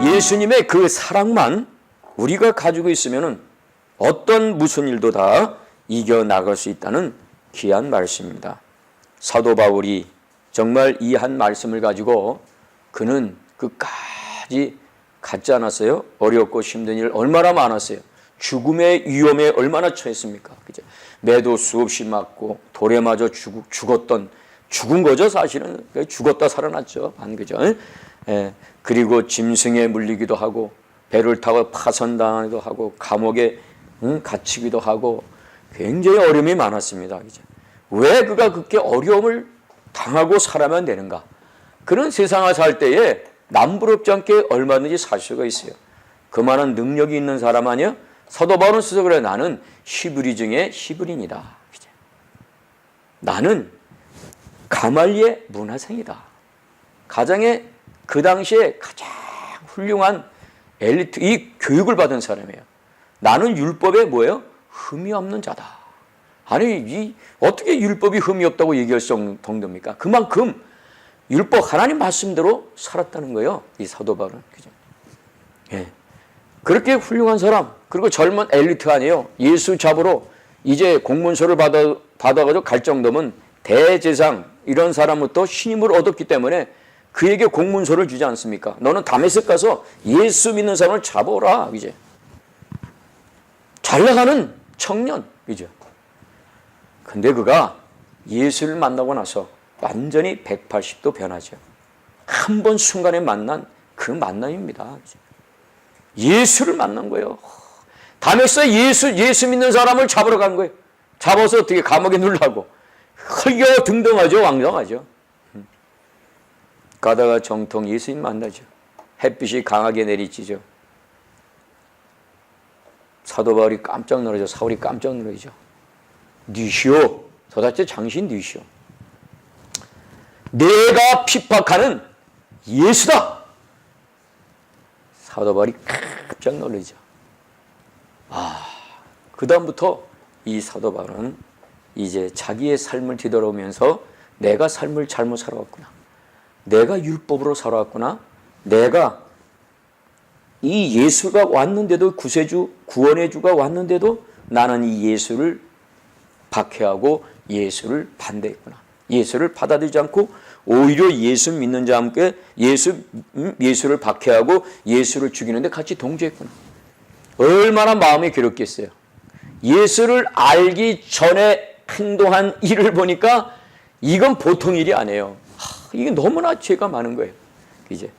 예수님의 그 사랑만 우리가 가지고 있으면 어떤 무슨 일도 다 이겨나갈 수 있다는 귀한 말씀입니다. 사도 바울이 정말 이 한 말씀을 가지고 그는 끝까지 갖지 않았어요? 어렵고 힘든 일 얼마나 많았어요? 죽음의 위험에 얼마나 처했습니까? 그죠? 매도 수없이 맞고 돌에 맞아 죽은 거죠, 사실은. 죽었다 살아났죠. 그죠? 예. 그리고 짐승에 물리기도 하고 배를 타고 파선당하기도 하고 감옥에 갇히기도 하고 굉장히 어려움이 많았습니다. 그죠? 왜 그가 그렇게 어려움을 당하고 살아만 되는가? 그런 세상을 살 때에 남부럽지 않게 얼마든지 살 수가 있어요. 그만한 능력이 있는 사람 아니야? 사도 바울은 스스로 그래, 나는 히브리 중에 히브리인이다. 그죠? 나는 가말리의 문화생이다. 가장의 그 당시에 가장 훌륭한 엘리트, 이 교육을 받은 사람이에요. 나는 율법에 뭐예요? 흠이 없는 자다. 아니, 어떻게 율법이 흠이 없다고 얘기할 수 없는 정도입니까? 그만큼 율법 하나님 말씀대로 살았다는 거예요. 이 사도 바울은. 그죠? 예. 그렇게 훌륭한 사람, 그리고 젊은 엘리트 아니에요. 예수 잡으러 이제 공문서를 받아가지고 갈 정도면 대제상 이런 사람부터 신임을 얻었기 때문에 그에게 공문서를 주지 않습니까? 너는 다메섹 가서 예수 믿는 사람을 잡아오라. 이제 잘 나가는 청년. 그죠? 근데 그가 예수를 만나고 나서 완전히 180도 변하죠. 한 번 순간에 만난 그 만남입니다. 그죠? 예수를 만난 거예요. 다메섹에 예수 믿는 사람을 잡으러 간 거예요. 잡아서 어떻게 감옥에 넣으려고. 흘겨등등하죠. 왕성하죠. 가다가 정통 예수님 만나죠. 햇빛이 강하게 내리치죠. 사도 바울이 깜짝 놀라죠. 사울이 깜짝 놀라죠. 니시오, 도대체 당신 니시오. 내가 핍박하는 예수다. 사도 바울이 깜짝 놀라죠. 그 다음부터 이 사도 바울은 이제 자기의 삶을 뒤돌아오면서 내가 삶을 잘못 살아왔구나. 내가 율법으로 살아왔구나. 내가 이 예수가 왔는데도, 구세주, 구원의 주가 왔는데도 나는 이 예수를 박해하고 예수를 반대했구나. 예수를 받아들이지 않고 오히려 예수 믿는 자와 함께 예수를 박해하고 예수를 죽이는데 같이 동조했구나. 얼마나 마음이 괴롭겠어요. 예수를 알기 전에 행동한 일을 보니까 이건 보통 일이 아니에요. 이게 너무나 죄가 많은 거예요. 이제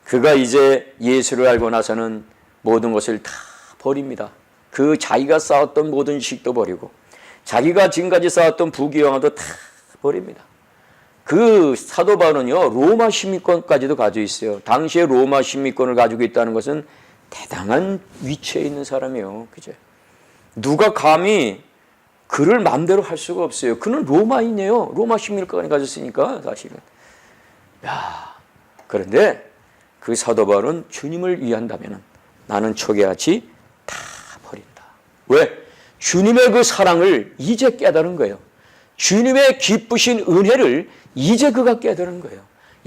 그가 이제 예수를 알고 나서는 모든 것을 다 버립니다. 그 자기가 쌓았던 모든 식도 버리고 자기가 지금까지 쌓았던 부귀영화도 다 버립니다. 그 사도 바울은요, 로마 시민권까지도 가지고 있어요. 당시에 로마 시민권을 가지고 있다는 것은 대단한 위치에 있는 사람이에요. 그죠? 누가 감히 그를 마음대로 할 수가 없어요. 그는 로마인이에요. 로마 시민권을 가졌으니까 사실은. 그런데 그 사도 바울은 주님을 위한다면 나는 초기같이 다 버린다. 왜? 주님의 그 사랑을 이제 깨달은 거예요. 주님의 기쁘신 은혜를 이제 그가 깨달은 거예요.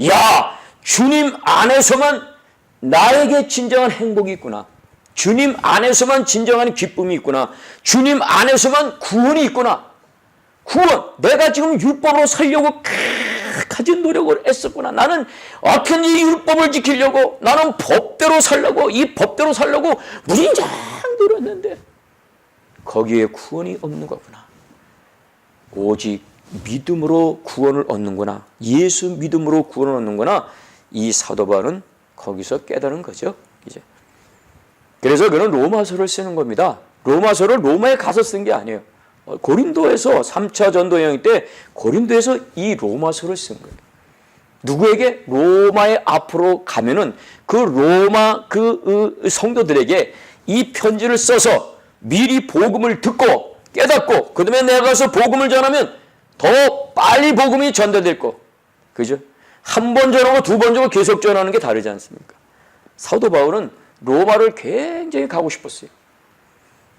야, 주님 안에서만 나에게 진정한 행복이 있구나. 주님 안에서만 진정한 기쁨이 있구나. 주님 안에서만 구원이 있구나. 구원, 내가 지금 율법으로 살려고 가진 노력을 했었구나. 나는 어떤 이 율법을 지키려고, 나는 법대로 살려고, 이 법대로 살려고 무진장 노렸는데 거기에 구원이 없는 거구나. 오직 믿음으로 구원을 얻는구나. 예수 믿음으로 구원을 얻는구나. 이 사도 바울은 거기서 깨달은 거죠. 이제. 그래서 그는 로마서를 쓰는 겁니다. 로마서를 로마에 가서 쓴 게 아니에요. 고린도에서 3차 전도 여행 때 고린도에서 이 로마서를 쓴 거예요. 누구에게? 로마의 앞으로 가면은 그 로마 그 성도들에게 이 편지를 써서 미리 복음을 듣고 깨닫고 그 다음에 내가 가서 복음을 전하면 더 빨리 복음이 전달될 거. 그죠? 한 번 전하고 두 번 전하고 계속 전하는 게 다르지 않습니까? 사도 바울은 로마를 굉장히 가고 싶었어요.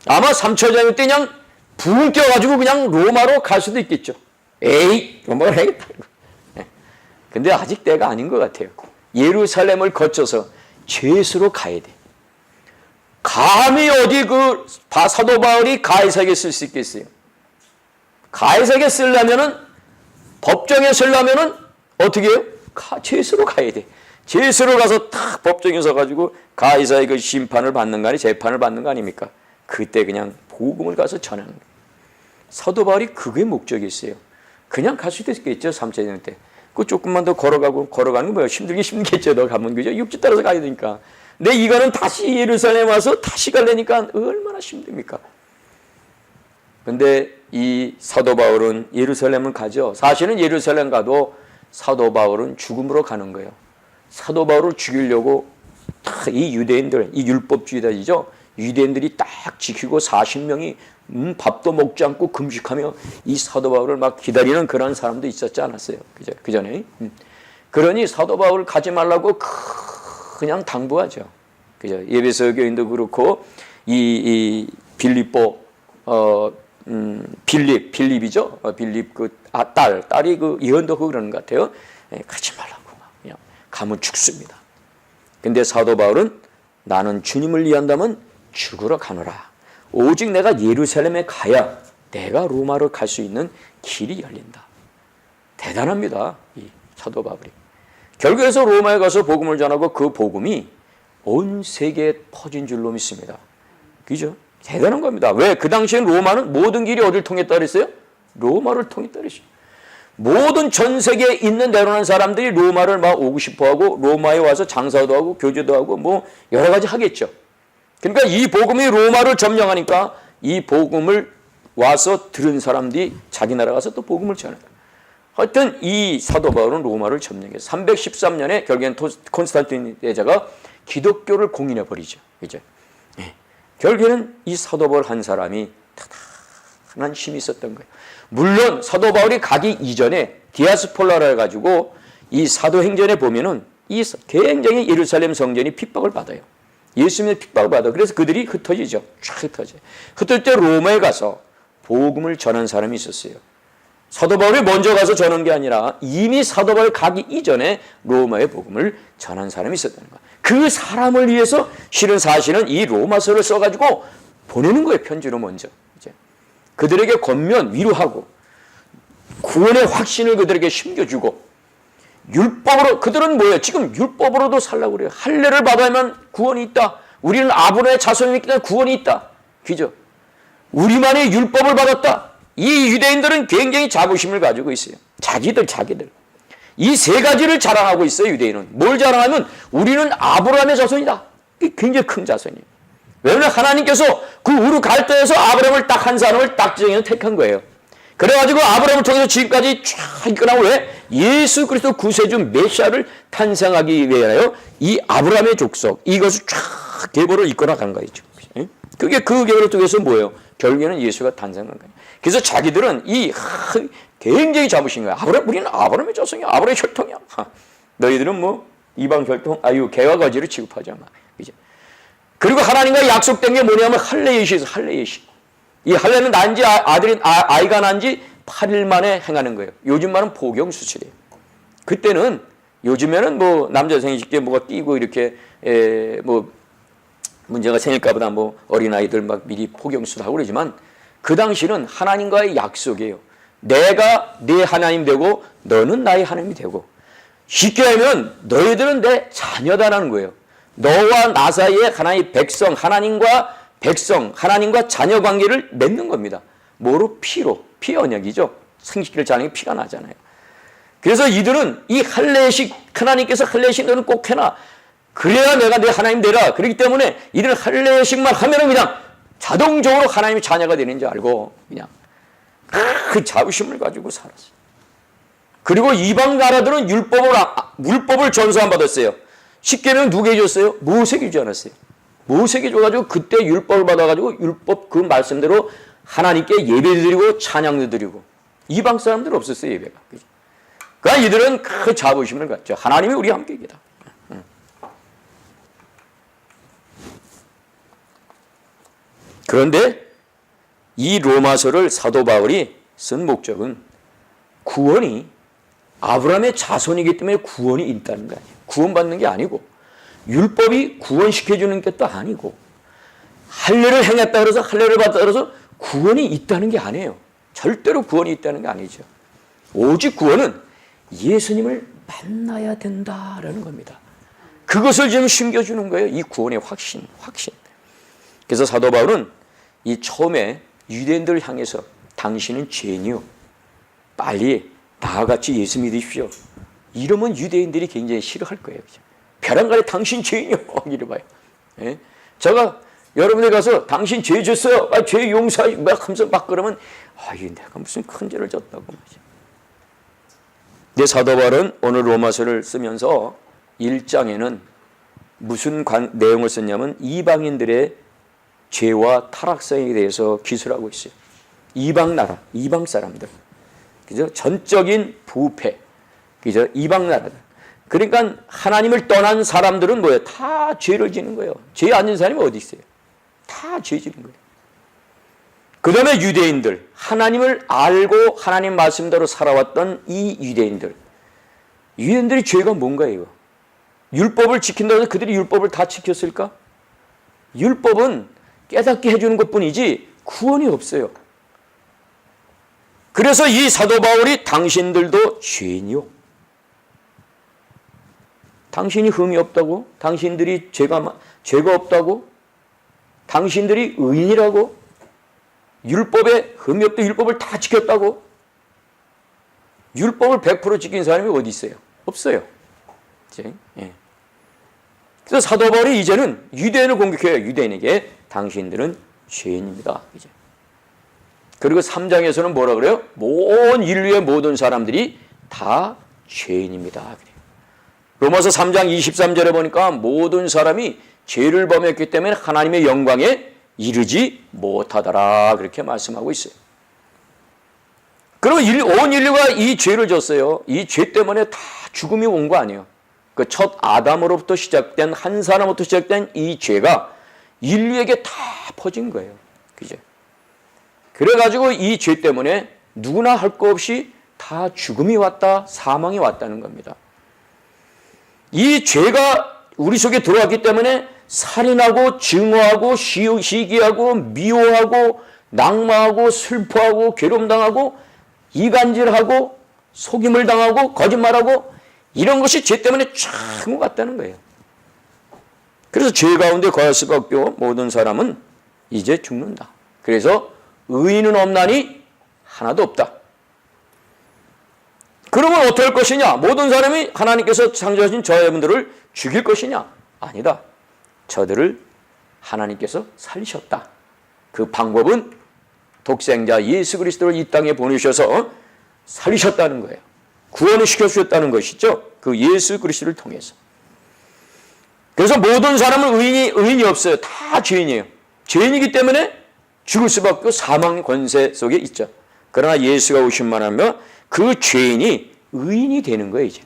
아마 3차 전도 때 그냥 불 껴가지고 그냥 로마로 갈 수도 있겠죠. 에이, 로마를 해야겠다. 근데 아직 때가 아닌 것 같아요. 예루살렘을 거쳐서 죄수로 가야 돼. 감히 어디 그 사도 바울이 가이사에게 쓸 수 있겠어요? 가이사에게 쓰려면은, 법정에 쓰려면은 어떻게 해요? 죄수로 가야 돼. 죄수로 가서 딱 법정에 서가지고 가이사의 그 심판을 받는 거 아니, 재판을 받는 거 아닙니까? 그때 그냥 복음을 가서 전하는 거예요. 사도 바울이 그게 목적이었어요. 그냥 갈 수도 있겠죠, 3차전 때. 그 조금만 더 걸어가는 게 뭐예요? 힘들겠죠. 너 가면 그죠? 육지 따라서 가야 되니까. 근데 이거는 다시 예루살렘 와서 다시 가려니까 얼마나 힘듭니까? 근데 이 사도 바울은 예루살렘을 가죠. 사실은 예루살렘 가도 사도 바울은 죽음으로 가는 거예요. 사도 바울을 죽이려고 다 이 유대인들, 이 율법주의자이죠. 유대인들이 딱 지키고 40명이 밥도 먹지 않고 금식하며 이 사도 바울을 막 기다리는 그런 사람도 있었지 않았어요. 그 전에. 그러니 사도 바울을 가지 말라고 그냥 당부하죠. 그죠? 예배소 교인도 그렇고 이 빌립보 빌립이죠. 빌립 그 딸이 그 예언도 그러는 것 같아요. 가지 말라고 그냥 가면 죽습니다. 근데 사도 바울은 나는 주님을 위한다면 죽으러 가노라. 오직 내가 예루살렘에 가야 내가 로마로 갈 수 있는 길이 열린다. 대단합니다. 이 사도 바울이. 결국에서 로마에 가서 복음을 전하고 그 복음이 온 세계에 퍼진 줄로 믿습니다. 그죠? 대단한 겁니다. 왜? 그 당시엔 로마는 모든 길이 어디를 통했다 그랬어요? 로마를 통했다 그랬어요. 모든 전 세계에 있는 내려오는 사람들이 로마를 막 오고 싶어하고 로마에 와서 장사도 하고 교제도 하고 뭐 여러 가지 하겠죠. 그러니까 이 복음이 로마를 점령하니까 이 복음을 와서 들은 사람들이 자기 나라 가서 또 복음을 전해요. 하여튼 이 사도 바울은 로마를 점령해서 313년에 결국엔 콘스탄틴 대제가 기독교를 공인해 버리죠. 이제 결국에는 이 사도 바울 한 사람이 대단한 힘이 있었던 거예요. 물론 사도 바울이 가기 이전에 디아스폴라라 해가지고 이 사도행전에 보면은 이 굉장히 예루살렘 성전이 핍박을 받아요. 예수님의 핍박을 받아. 그래서 그들이 흩어지죠. 쫙 흩어져요. 흩어질 때 로마에 가서 복음을 전한 사람이 있었어요. 사도 바울이 먼저 가서 전한 게 아니라 이미 사도 바울 가기 이전에 로마의 복음을 전한 사람이 있었다는 거예요. 그 사람을 위해서 실은 사실은 이 로마서를 써가지고 보내는 거예요. 편지로 먼저. 이제 그들에게 권면, 위로하고 구원의 확신을 그들에게 심겨주고 율법으로, 그들은 뭐예요? 지금 율법으로도 살라고 그래요. 할례를 받아야만 구원이 있다. 우리는 아브라함의 자손이기 때문에 구원이 있다. 그죠? 우리만이 율법을 받았다. 이 유대인들은 굉장히 자부심을 가지고 있어요. 자기들. 이 세 가지를 자랑하고 있어요, 유대인은. 뭘 자랑하면 우리는 아브라함의 자손이다. 이게 굉장히 큰 자손이에요. 왜냐하면 하나님께서 그 우르 갈대에서 아브라함을 딱 한 사람을 딱 지정해서 택한 거예요. 그래가지고 아브라함을 통해서 지금까지 쫙 이끌어나고 왜? 예수 그리스도 구세주 메시아를 탄생하기 위하여 이 아브라함의 족속, 이것을 쫙 계보를 이끌어간 거죠. 그게 그 계보를 통해서 뭐예요? 결국에는 예수가 탄생한 거예요. 그래서 자기들은 굉장히 자부신 거야. 우리는 아브라함의 자손이야. 아브라함의 혈통이야. 너희들은 뭐 이방 혈통, 개와 거지를 취급하지 않아. 그죠? 그리고 하나님과 약속된 게 뭐냐면 할례예시에서 할례예시. 이 할례는 아이가 난 지 8일 만에 행하는 거예요. 요즘 말은 포경수술이에요. 그때는 요즘에는 뭐 남자 생일 때 뭐가 띄고 이렇게 뭐 문제가 생길까 보다 뭐 어린아이들 막 미리 포경수술하고 그러지만 그 당시는 하나님과의 약속이에요. 내가 네 하나님 되고 너는 나의 하나님이 되고 쉽게 하면 너희들은 내 자녀다라는 거예요. 너와 나 사이에 하나님의 백성, 하나님과 자녀 관계를 맺는 겁니다. 뭐로? 피로. 피 언약이죠. 생식기를 자는 게 피가 나잖아요. 그래서 이들은 이 할례식, 하나님께서 할례식 너는 꼭 해놔. 그래야 내가 내 하나님 되라. 그렇기 때문에 이들은 할례식만 하면은 그냥 자동적으로 하나님의 자녀가 되는 줄 알고 그냥 그 자부심을 가지고 살았어요. 그리고 이방 나라들은 율법을 전수 안 받았어요. 쉽게 하면 누구에게 줬어요? 모세에게 주지 않았어요. 모세에게 줘가지고 그때 율법을 받아가지고 율법 그 말씀대로 하나님께 예배도 드리고 찬양도 드리고 이방 사람들은 없었어요. 예배가. 그러니까 이들은 그 자부심을 갖죠. 하나님이 우리와 함께 계시다. 그런데 이 로마서를 사도 바울이 쓴 목적은 구원이 아브라함의 자손이기 때문에 구원이 있다는 거 아니에요. 구원받는 게 아니고 율법이 구원시켜주는 것도 아니고 할례를 행했다 그래서 할례를 받았다 그래서 구원이 있다는 게 아니에요. 절대로 구원이 있다는 게 아니죠. 오직 구원은 예수님을 만나야 된다라는 겁니다. 그것을 지금 심겨주는 거예요. 이 구원의 확신. 그래서 사도 바울은 이 처음에 유대인들을 향해서 당신은 죄인이요. 빨리 나와 같이 예수 믿으십시오. 이러면 유대인들이 굉장히 싫어할 거예요. 벼랑간에 당신 죄인이요. 이래 봐요. 예? 제가 여러분들 가서 당신 죄 졌어요. 죄 용서해. 막 하면서 막 그러면 내가 무슨 큰 죄를 졌다고 말이죠. 내 사도 바울은 오늘 로마서를 쓰면서 1장에는 무슨 내용을 썼냐면 이방인들의 죄와 타락성에 대해서 기술하고 있어요. 이방 나라, 이방 사람들. 그죠? 전적인 부패. 그죠? 이방 나라들. 그러니까 하나님을 떠난 사람들은 뭐예요? 다 죄를 지는 거예요. 죄 안 지는 사람이 어디 있어요? 다 죄 지는 거예요. 그 다음에 유대인들, 하나님을 알고 하나님 말씀대로 살아왔던 이 유대인들이 죄가 뭔가요? 율법을 지킨다고 해서 그들이 율법을 다 지켰을까? 율법은 깨닫게 해주는 것뿐이지 구원이 없어요. 그래서 이 사도 바울이 당신들도 죄인이요. 당신이 흠이 없다고? 당신들이 죄가 없다고? 당신들이 의인이라고? 율법에 흠이 없다 율법을 다 지켰다고? 율법을 100% 지킨 사람이 어디 있어요? 없어요. 예. 그래서 사도 바울이 이제는 유대인을 공격해요. 유대인에게 당신들은 죄인입니다. 이제. 그리고 3장에서는 뭐라 그래요? 온 인류의 모든 사람들이 다 죄인입니다. 그래요. 로마서 3장 23절에 보니까 모든 사람이 죄를 범했기 때문에 하나님의 영광에 이르지 못하더라. 그렇게 말씀하고 있어요. 그리고 온 인류가 이 죄를 졌어요. 이 죄 때문에 다 죽음이 온 거 아니에요. 그 첫 아담으로부터 시작된 한 사람부터 시작된 이 죄가 인류에게 다 퍼진 거예요. 그죠? 그래가지고 이 죄 때문에 누구나 할 거 없이 다 죽음이 왔다, 사망이 왔다는 겁니다. 이 죄가 우리 속에 들어왔기 때문에 살인하고 증오하고 시기하고 미워하고 낙마하고 슬퍼하고 괴로움당하고 이간질하고 속임을 당하고 거짓말하고 이런 것이 죄 때문에 쫙 왔다는 거예요. 그래서 죄 가운데 거할 수밖에 없고 모든 사람은 이제 죽는다. 그래서 의인은 없나니 하나도 없다. 그러면 어떻게 할 것이냐? 모든 사람이 하나님께서 창조하신 저 여러분들을 죽일 것이냐? 아니다. 저들을 하나님께서 살리셨다. 그 방법은 독생자 예수 그리스도를 이 땅에 보내셔서 살리셨다는 거예요. 구원을 시켜주셨다는 것이죠. 그 예수 그리스도를 통해서. 그래서 모든 사람은 의인이 없어요. 다 죄인이에요. 죄인이기 때문에 죽을 수밖에 없고 사망의 권세 속에 있죠. 그러나 예수가 오신만 하면 그 죄인이 의인이 되는 거예요. 이제.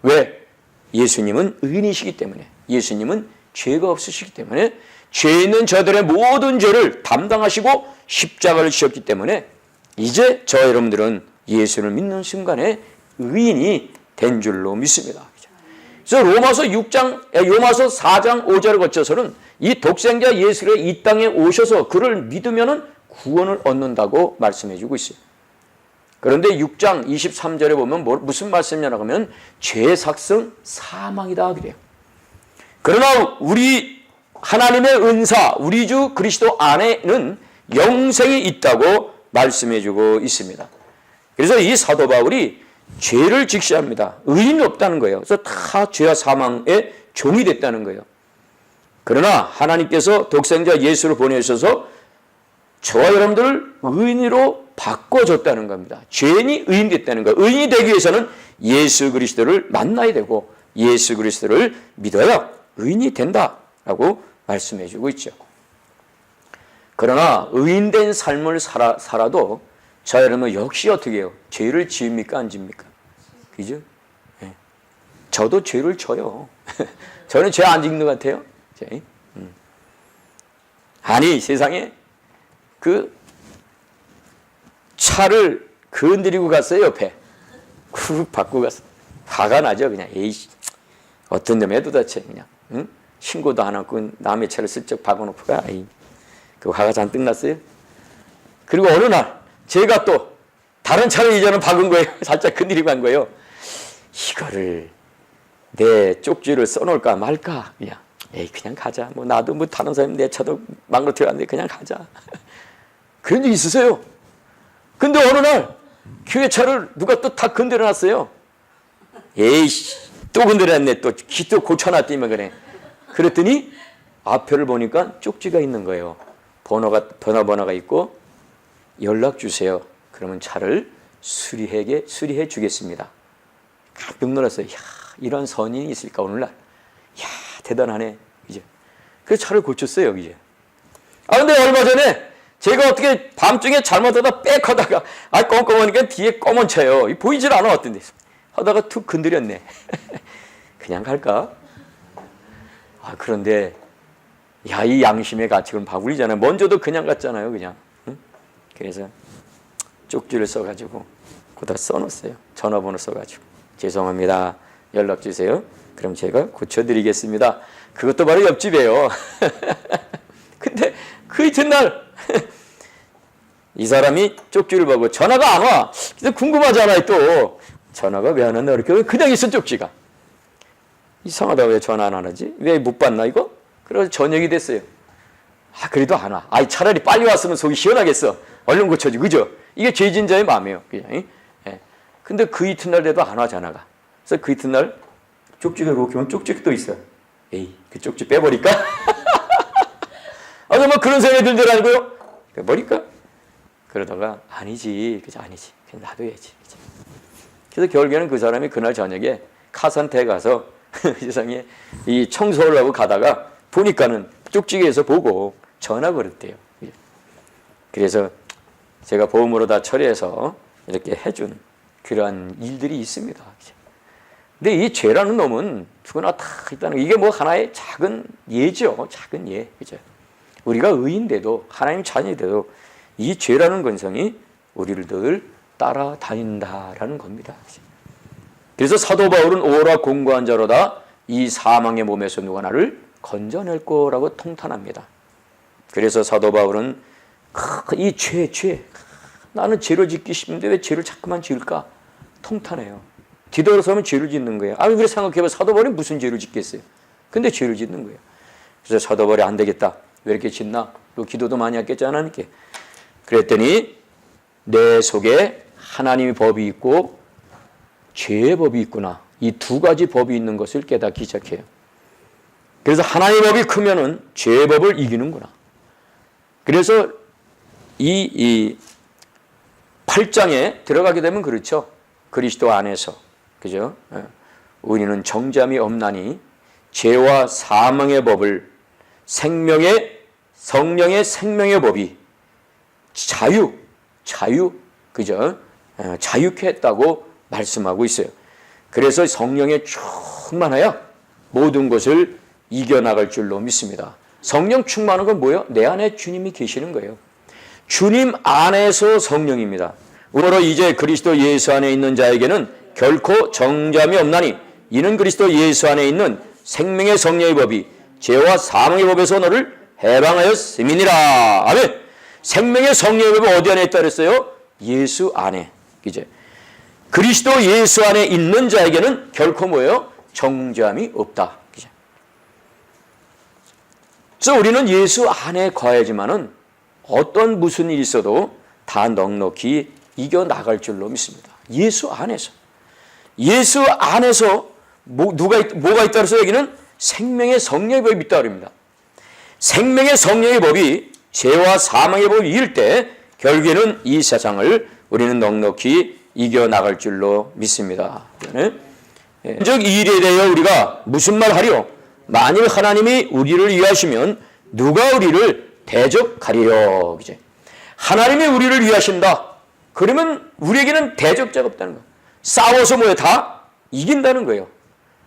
왜? 예수님은 의인이시기 때문에. 예수님은 죄가 없으시기 때문에 죄 있는 저들의 모든 죄를 담당하시고 십자가를 지셨기 때문에 이제 저 여러분들은 예수를 믿는 순간에 의인이 된 줄로 믿습니다. 그래서 로마서 4장 5절을 거쳐서는 이 독생자 예수가 이 땅에 오셔서 그를 믿으면 구원을 얻는다고 말씀해 주고 있어요. 그런데 6장 23절에 보면 무슨 말씀이냐고 하면 죄의 삭성 사망이다 그래요. 그러나 우리 하나님의 은사, 우리 주 그리스도 안에는 영생이 있다고 말씀해 주고 있습니다. 그래서 이 사도 바울이 죄를 직시합니다. 의인이 없다는 거예요. 그래서 다 죄와 사망의 종이 됐다는 거예요. 그러나 하나님께서 독생자 예수를 보내셔서 저와 여러분들을 의인으로 바꿔줬다는 겁니다. 죄인이 의인 됐다는 거예요. 의인이 되기 위해서는 예수 그리스도를 만나야 되고 예수 그리스도를 믿어야 의인이 된다라고 말씀해 주고 있죠. 그러나 의인된 삶을 살아도 저 여러분 역시 어떻게 해요? 죄를 지읍니까? 안 지읍니까? 그죠? 네. 저도 죄를 져요. 저는 죄 안 짓는 것 같아요. 아니 세상에 그 차를 건드리고 갔어요. 옆에 쿡 받고 갔어. 화가 나죠. 그냥 에이씨 어떤 놈 해도 다쳐 그냥 응? 신고도 안 하고 남의 차를 슬쩍 박아놓고 가. 그 화가 잔뜩 났어요. 그리고 어느 날 제가 또 다른 차를 이제는 박은 거예요. 살짝 건드리고 간 거예요. 이거를 내 쪽지를 써놓을까 말까. 그냥 가자. 뭐 나도 뭐 다른 사람 내 차도 망가뜨렸는데 그냥 가자. 그런 적 있으세요? 근데 어느 날 교회 차를 누가 또 다 건드려놨어요. 에이씨 또 건드렸네. 또 기도 고쳐놨더니만 그래. 그랬더니 앞표를 보니까 쪽지가 있는 거예요. 번호가 있고 연락 주세요. 그러면 차를 수리해 주겠습니다. 깜짝 놀랐어요. 이런 선인이 있을까 오늘날. 대단하네. 이제 그래서 차를 고쳤어요. 이제. 근데 얼마 전에 제가 어떻게 밤중에 잘못하다 빽 하다가 껌껌하니까 뒤에 검은 차요. 보이질 않아 어떤데 하다가 툭 건드렸네. 그냥 갈까? 그런데 이 양심의 가책은 바구리잖아요. 먼저도 그냥 갔잖아요. 그냥. 응? 그래서 쪽지를 써가지고 거기다 써놓았어요. 전화번호 써가지고 죄송합니다. 연락 주세요. 그럼 제가 고쳐드리겠습니다. 그것도 바로 옆집이에요. 근데 그 이튿날 이 사람이 쪽지를 보고 전화가 안 와. 그래서 궁금하잖아요. 또 전화가 왜 안 왔나 이렇게 그냥 있어 쪽지가. 이상하다. 왜 전화 안 하지? 왜 못 받나 이거? 그래서 저녁이 됐어요. 그래도 안 와. 차라리 빨리 왔으면 속이 시원하겠어. 얼른 고쳐지. 그죠? 이게 죄진자의 마음이에요. 그냥. 근데 그 이튿날 돼도 안 와 전화가. 그래서 그 이튿날 쪽지가 이렇게 오면 쪽지가 또 있어요. 그 쪽지 빼버릴까? 정말 그런 생각이 든 줄 알고요. 빼버릴까? 그러다가 아니지. 그죠? 아니지. 그냥 놔둬야지. 그죠? 그래서 결국에는 그 사람이 그날 저녁에 카산테에 가서 세상에 이 청소를 하고 가다가 보니까는 쪽지기에서 보고 전화 걸었대요. 그래서 제가 보험으로 다 처리해서 이렇게 해준 그러한 일들이 있습니다. 근데 이 죄라는 놈은 누구나 다 있다는 거. 이게 뭐 하나의 작은 예죠. 작은 예. 그죠? 우리가 의인돼도 하나님 자녀돼도 이 죄라는 건성이 우리를 늘 따라다닌다라는 겁니다. 그래서 사도 바울은 오라 공고한 자로다 이 사망의 몸에서 누가 나를 건져낼 거라고 통탄합니다. 그래서 사도 바울은 이 죄 나는 죄를 짓기 싫은데 왜 죄를 자꾸만 지을까 통탄해요. 뒤돌아서면 죄를 짓는 거예요. 그래 생각해봐. 사도 바울이 무슨 죄를 짓겠어요. 근데 죄를 짓는 거예요. 그래서 사도 바울이 안 되겠다. 왜 이렇게 짓나? 또 기도도 많이 했겠지 하나님께. 그랬더니 내 속에 하나님의 법이 있고 죄의 법이 있구나. 이 두 가지 법이 있는 것을 깨닫기 시작해요. 그래서 하나님의 법이 크면은 죄의 법을 이기는구나. 그래서 이 8장에 들어가게 되면 그렇죠. 그리스도 안에서. 그죠? 우리는 정죄함이 없나니 죄와 사망의 법을 성령의 생명의 법이 자유, 그죠? 자유케 했다고 말씀하고 있어요. 그래서 성령에 충만하여 모든 것을 이겨나갈 줄로 믿습니다. 성령 충만한 건 뭐예요? 내 안에 주님이 계시는 거예요. 주님 안에서 성령입니다. 그러므로 이제 그리스도 예수 안에 있는 자에게는 결코 정죄함이 없나니 이는 그리스도 예수 안에 있는 생명의 성령의 법이 죄와 사망의 법에서 너를 해방하였음이니라. 아멘. 생명의 성령의 법이 어디 안에 있다 그랬어요? 예수 안에. 이제 그리스도 예수 안에 있는 자에게는 결코 뭐예요? 정죄함이 없다. 그래서 우리는 예수 안에 거하지만은 어떤 무슨 일이 있어도 다 넉넉히 이겨나갈 줄로 믿습니다. 예수 안에서. 예수 안에서 뭐가 있다 그래서 여기는 생명의 성령의 법이 있다 그럽니다. 생명의 성령의 법이 죄와 사망의 법을 이길 때 결국에는 이 세상을 우리는 넉넉히 이겨나갈 줄로 믿습니다. 즉 이 일에 대하여 우리가 무슨 말 하리요? 만일 하나님이 우리를 위하시면 누가 우리를 대적하리요? 이제 하나님이 우리를 위하신다. 그러면 우리에게는 대적자가 없다는 거예요. 싸워서 뭐예요? 다 이긴다는 거예요.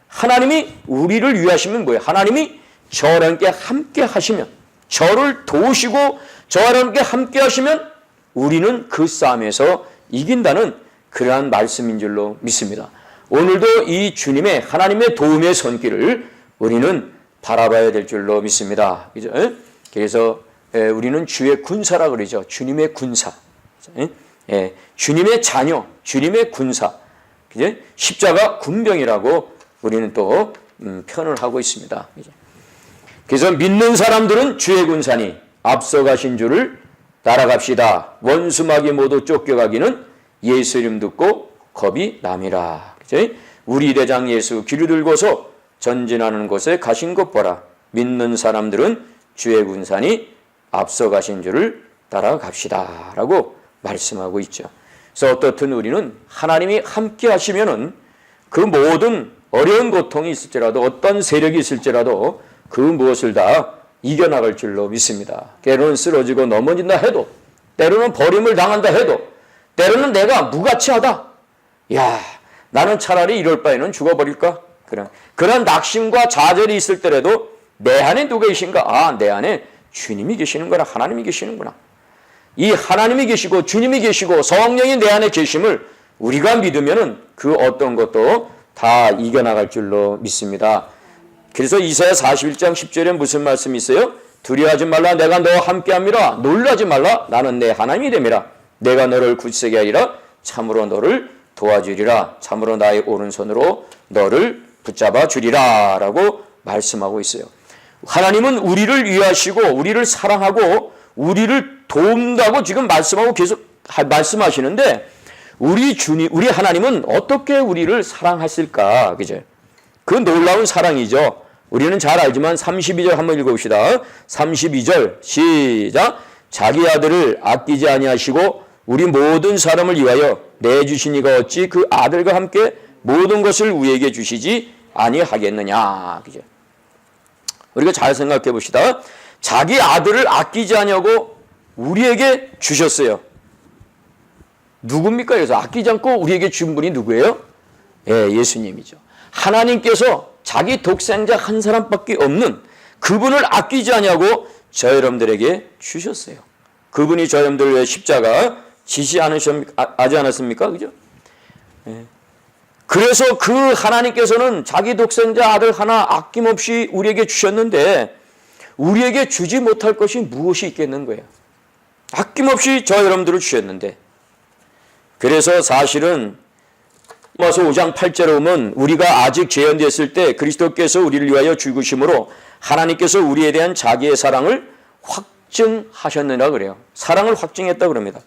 하나님이 우리를 위하시면 뭐예요? 하나님이 저와 함께 하시면, 저를 도우시고 저와 함께 하시면 우리는 그 싸움에서 이긴다는 그러한 말씀인 줄로 믿습니다. 오늘도 이 주님의 하나님의 도움의 손길을 우리는 바라봐야 될 줄로 믿습니다. 그죠? 그래서 우리는 주의 군사라 그러죠. 주님의 군사. 주님의 자녀, 주님의 군사. 그죠? 십자가 군병이라고 우리는 또 표현을 하고 있습니다. 그죠? 그래서 믿는 사람들은 주의 군사니 앞서가신 줄을 따라갑시다. 원수마귀 모두 쫓겨가기는 예수 이름 듣고 겁이 남이라. 그죠? 우리 대장 예수 귀를 들고서 전진하는 곳에 가신 것 보라. 믿는 사람들은 주의 군사니 앞서가신 줄을 따라갑시다. 라고 말씀하고 있죠. 그래서 어떻든 우리는 하나님이 함께 하시면은 그 모든 어려운 고통이 있을지라도 어떤 세력이 있을지라도 그 무엇을 다 이겨나갈 줄로 믿습니다. 때로는 쓰러지고 넘어진다 해도, 때로는 버림을 당한다 해도, 때로는 내가 무가치하다. 야, 나는 차라리 이럴 바에는 죽어버릴까? 그런 낙심과 좌절이 있을 때라도 내 안에 누가 계신가? 아, 내 안에 주님이 계시는구나. 하나님이 계시는구나. 이 하나님이 계시고 주님이 계시고 성령이 내 안에 계심을 우리가 믿으면은 그 어떤 것도 다 이겨나갈 줄로 믿습니다. 그래서 이사야 41장 10절에 무슨 말씀이 있어요? 두려워하지 말라. 내가 너와 함께함이라. 놀라지 말라. 나는 내 하나님이 됨이라. 내가 너를 굳세게 하리라. 참으로 너를 도와주리라. 참으로 나의 오른손으로 너를 붙잡아 주리라. 라고 말씀하고 있어요. 하나님은 우리를 위하시고 우리를 사랑하고 우리를 돕는다고 지금 말씀하고 계속 말씀하시는데 우리 하나님은 어떻게 우리를 사랑하실까? 그죠? 그 놀라운 사랑이죠. 우리는 잘 알지만 32절 한번 읽어봅시다. 32절 시작. 자기 아들을 아끼지 아니하시고 우리 모든 사람을 위하여 내주시니가 어찌 그 아들과 함께 모든 것을 우리에게 주시지 아니하겠느냐. 그죠? 우리가 잘 생각해 봅시다. 자기 아들을 아끼지 아니하고 우리에게 주셨어요. 누굽니까? 그래서 아끼지 않고 우리에게 준 분이 누구예요? 예, 예수님이죠. 하나님께서 자기 독생자 한 사람밖에 없는 그분을 아끼지 아니하고 저 여러분들에게 주셨어요. 그분이 저 여러분들 왜 십자가 지지 않았습니까? 그죠? 예. 그래서 그 하나님께서는 자기 독생자 아들 하나 아낌없이 우리에게 주셨는데 우리에게 주지 못할 것이 무엇이 있겠는 거예요. 아낌없이 저 여러분들을 주셨는데 그래서 사실은 로마서 5장 8절에 보면 우리가 아직 죄인되었을 때 그리스도께서 우리를 위하여 죽으심으로 하나님께서 우리에 대한 자기의 사랑을 확증하셨느라 그래요. 사랑을 확증했다 그럽니다.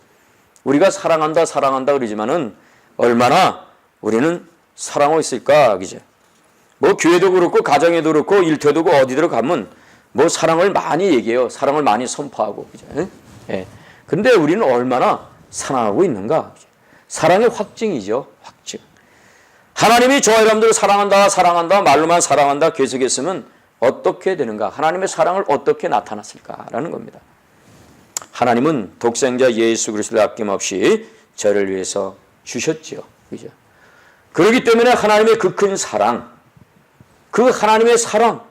우리가 사랑한다 그러지만은 얼마나 우리는 사랑하고 있을까? 그죠? 뭐 교회도 그렇고 가정에도 그렇고 일터도 그렇고 어디로 가면 뭐 사랑을 많이 얘기해요. 사랑을 많이 선포하고. 그죠? 예. 근데 우리는 얼마나 사랑하고 있는가? 그죠? 사랑의 확증이죠. 확증. 하나님이 저 여러분들을 사랑한다 말로만 사랑한다 계속했으면 어떻게 되는가? 하나님의 사랑을 어떻게 나타났을까라는 겁니다. 하나님은 독생자 예수 그리스도를 아낌없이 저를 위해서 주셨지요. 그죠? 그렇기 때문에 하나님의 그 큰 사랑, 그 하나님의 사랑,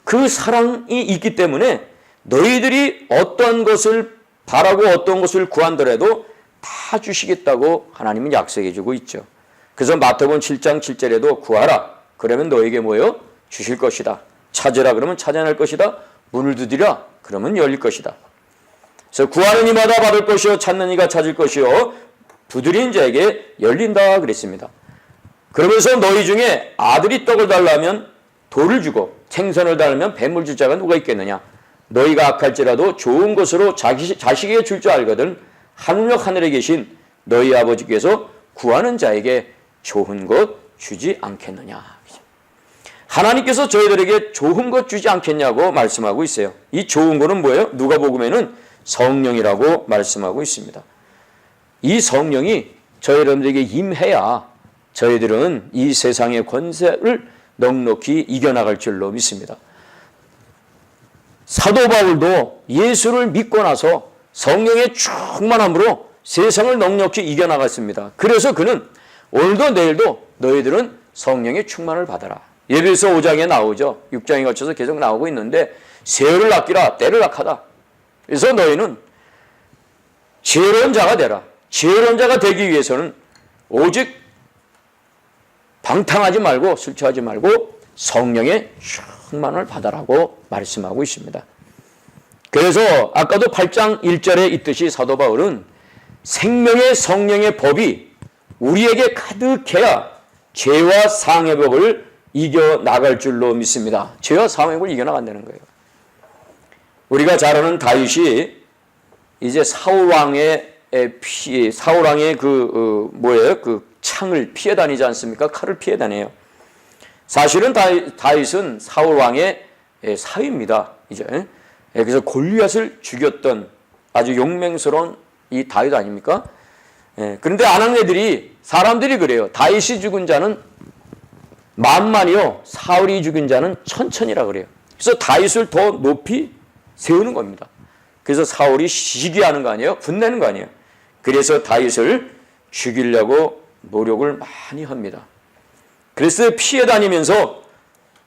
그 사랑이 있기 때문에 너희들이 어떤 것을 바라고 어떤 것을 구한더라도 다 주시겠다고 하나님은 약속해 주고 있죠. 그래서 마태복음 7장 7절에도 구하라. 그러면 너에게 뭐요? 주실 것이다. 찾으라. 그러면 찾아낼 것이다. 문을 두드리라. 그러면 열릴 것이다. 그래서 구하는 이마다 받을 것이요 찾는 이가 찾을 것이요 두드리는 자에게 열린다 그랬습니다. 그러면서 너희 중에 아들이 떡을 달라면 돌을 주고 생선을 달라면 뱀을 줄 자가 누가 있겠느냐. 너희가 악할지라도 좋은 것으로 자식에게 줄 줄 알거든 하늘역 하늘에 계신 너희 아버지께서 구하는 자에게 좋은 것 주지 않겠느냐. 하나님께서 저희들에게 좋은 것 주지 않겠냐고 말씀하고 있어요. 이 좋은 것은 뭐예요? 누가복음에는 성령이라고 말씀하고 있습니다. 이 성령이 저희들에게 임해야 저희들은 이 세상의 권세를 넉넉히 이겨나갈 줄로 믿습니다. 사도 바울도 예수를 믿고 나서 성령의 충만함으로 세상을 넉넉히 이겨나갔습니다. 그래서 그는 오늘도 내일도 너희들은 성령의 충만을 받아라. 예배서 5장에 나오죠. 6장에 거쳐서 계속 나오고 있는데 세월을 아끼라 때를 악하다. 그래서 너희는 지혜로운 자가 되라. 지혜로운 자가 되기 위해서는 오직 방탕하지 말고 술 취하지 말고 성령의 천만을 받아라고 말씀하고 있습니다. 그래서 아까도 8장 1절에 있듯이 사도 바울은 생명의 성령의 법이 우리에게 가득해야 죄와 상의 법을 이겨나갈 줄로 믿습니다. 죄와 상의 법을 이겨나간다는 거예요. 우리가 잘 아는 다윗이 이제 사울왕의 그 창을 피해 다니지 않습니까? 칼을 피해 다녀요. 사실은 다윗은 사울왕의 사위입니다. 이제 그래서 골리앗을 죽였던 아주 용맹스러운 이 다윗 아닙니까? 그런데 아낙네들이 사람들이 그래요. 다윗이 죽은 자는 만만이요, 사울이 죽인 자는 천천이라 그래요. 그래서 다윗을 더 높이 세우는 겁니다. 그래서 사울이 시기하는 거 아니에요? 분내는 거 아니에요? 그래서 다윗을 죽이려고 노력을 많이 합니다. 그래서 피해 다니면서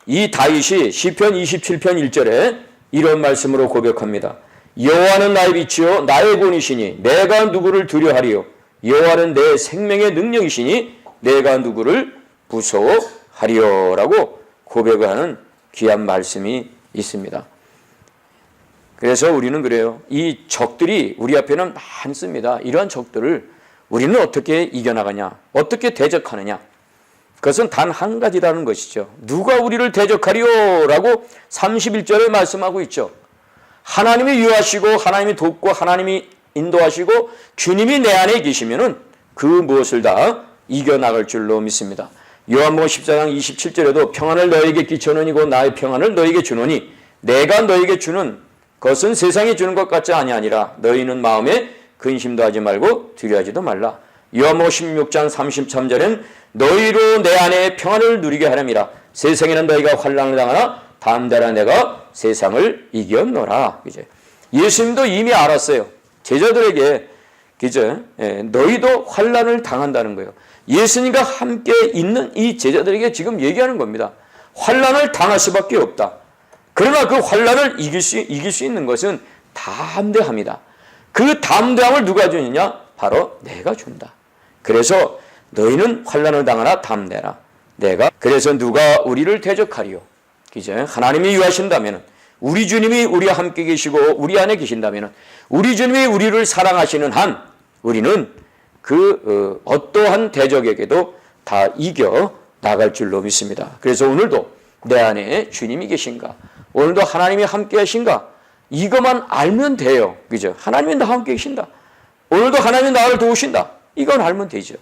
이 다윗이 시편 27편 1절에 이런 말씀으로 고백합니다. 여호와는 나의 빛이요 나의 본이시니 내가 누구를 두려하리요. 여호와는 내 생명의 능력이시니 내가 누구를 무서워하리요. 라고 고백을 하는 귀한 말씀이 있습니다. 그래서 우리는 그래요. 이 적들이 우리 앞에는 많습니다. 이러한 적들을 우리는 어떻게 이겨나가냐, 어떻게 대적하느냐. 그것은 단 한 가지라는 것이죠. 누가 우리를 대적하리요? 라고 31절에 말씀하고 있죠. 하나님이 유하시고 하나님이 돕고 하나님이 인도하시고 주님이 내 안에 계시면은 그 무엇을 다 이겨나갈 줄로 믿습니다. 요한복음 14장 27절에도 평안을 너에게 끼쳐놓으니고 나의 평안을 너에게 주노니 내가 너에게 주는 것은 세상이 주는 것 같지 아니하니라. 너희는 마음에 근심도 하지 말고 두려워하지도 말라. 요한복음 16장 33절엔 너희로 내 안에 평안을 누리게 하렴이라. 세상에는 너희가 환난을 당하나 담대하라 내가 세상을 이겼노라. 이제 예수님도 이미 알았어요. 제자들에게 그죠? 너희도 환난을 당한다는 거예요. 예수님과 함께 있는 이 제자들에게 지금 얘기하는 겁니다. 환난을 당할 수밖에 없다. 그러나 그 환난을 이길 수 있는 것은 담대함이다. 그 담대함을 누가 주느냐? 바로 내가 준다. 그래서 너희는 환난을 당하나 담대라. 그래서 누가 우리를 대적하리요? 그죠? 하나님이 유하신다면, 우리 주님이 우리와 함께 계시고 우리 안에 계신다면, 우리 주님이 우리를 사랑하시는 한 우리는 그 어떠한 대적에게도 다 이겨 나갈 줄로 믿습니다. 그래서 오늘도 내 안에 주님이 계신가? 오늘도 하나님이 함께 하신가? 이것만 알면 돼요. 그죠? 하나님이 나와 함께 계신다. 오늘도 하나님이 나를 도우신다. 이건 알면 되죠.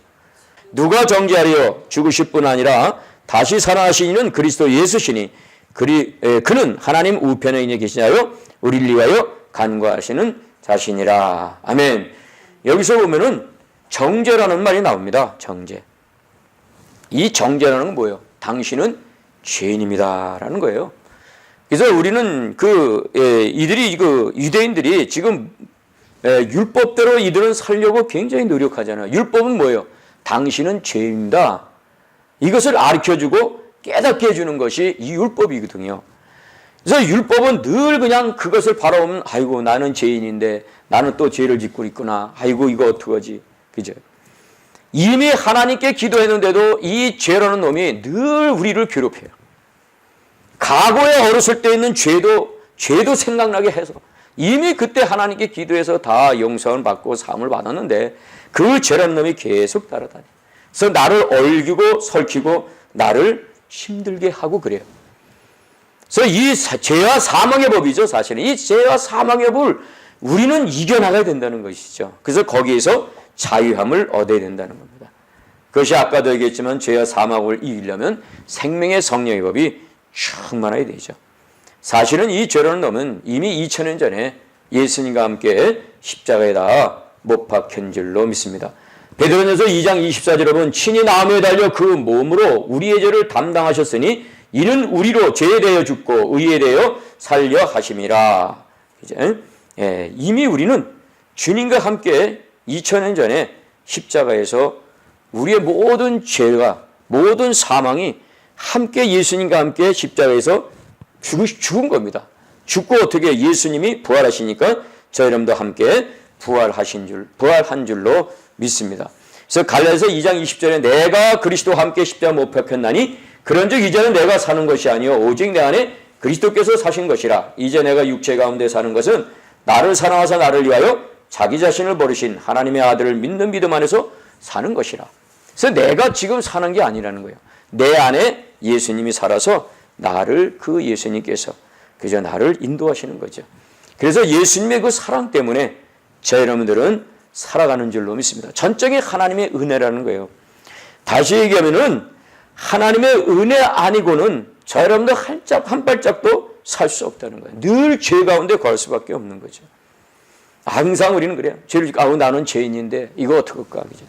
누가 정죄하리요? 죽으실 뿐 아니라 다시 살아나시는 그리스도 예수시니 그는 하나님 우편에 있는 계시나요? 우리를 위하여 간구하시는 자신이라. 아멘. 여기서 보면은 정죄라는 말이 나옵니다. 정죄. 이 정죄라는 건 뭐예요? 당신은 죄인입니다라는 거예요. 그래서 우리는 유대인들이 지금 율법대로 이들은 살려고 굉장히 노력하잖아요. 율법은 뭐예요? 당신은 죄인이다. 이것을 가르쳐주고 깨닫게 해주는 것이 이 율법이거든요. 그래서 율법은 늘 그냥 그것을 바라보면 아이고 나는 죄인인데 나는 또 죄를 짓고 있구나. 아이고 이거 어떡하지. 그죠? 이미 하나님께 기도했는데도 이 죄라는 놈이 늘 우리를 괴롭혀요. 과거에 어렸을 때 있는 죄도 생각나게 해서 이미 그때 하나님께 기도해서 다 용서를 받고 사함을 받았는데 그 죄라는 놈이 계속 따라다녀요. 그래서 나를 얼기고 설키고 나를 힘들게 하고 그래요. 그래서 이 죄와 사망의 법이죠. 사실은 이 죄와 사망의 법을 우리는 이겨나가야 된다는 것이죠. 그래서 거기에서 자유함을 얻어야 된다는 겁니다. 그것이 아까도 얘기했지만 죄와 사망을 이기려면 생명의 성령의 법이 충만해야 되죠. 사실은 이 죄라는 놈은 이미 2000년 전에 예수님과 함께 십자가에다 못 박힌 줄로 믿습니다. 베드로전서 2장 24절에 보면 친히 나무에 달려 그 몸으로 우리의 죄를 담당하셨으니 이는 우리로 죄에 대하여 죽고 의에 대하여 살려 하심이라. 이미 우리는 주님과 함께 2000년 전에 십자가에서 우리의 모든 죄와 모든 사망이 함께 예수님과 함께 십자가에서 죽은 겁니다. 죽고 어떻게 예수님이 부활하시니까 저 여러분도 함께 부활한 줄로 믿습니다. 그래서 갈라디아서 2장 20절에 내가 그리스도와 함께 십자가 못 박혔나니 그런즉 이제는 내가 사는 것이 아니요 오직 내 안에 그리스도께서 사신 것이라. 이제 내가 육체 가운데 사는 것은 나를 사랑하사 나를 위하여 자기 자신을 버리신 하나님의 아들을 믿는 믿음 안에서 사는 것이라. 그래서 내가 지금 사는 게 아니라는 거예요. 내 안에 예수님이 살아서 나를 그 예수님께서 그저 나를 인도하시는 거죠. 그래서 예수님의 그 사랑 때문에 저 여러분들은 살아가는 줄로 믿습니다. 전적인 하나님의 은혜라는 거예요. 다시 얘기하면은 하나님의 은혜 아니고는 저 여러분들 한 발짝도 살 수 없다는 거예요. 늘 죄 가운데 걸 수밖에 없는 거죠. 항상 우리는 그래요. 죄를 나는 죄인인데 이거 어떡할까, 그죠?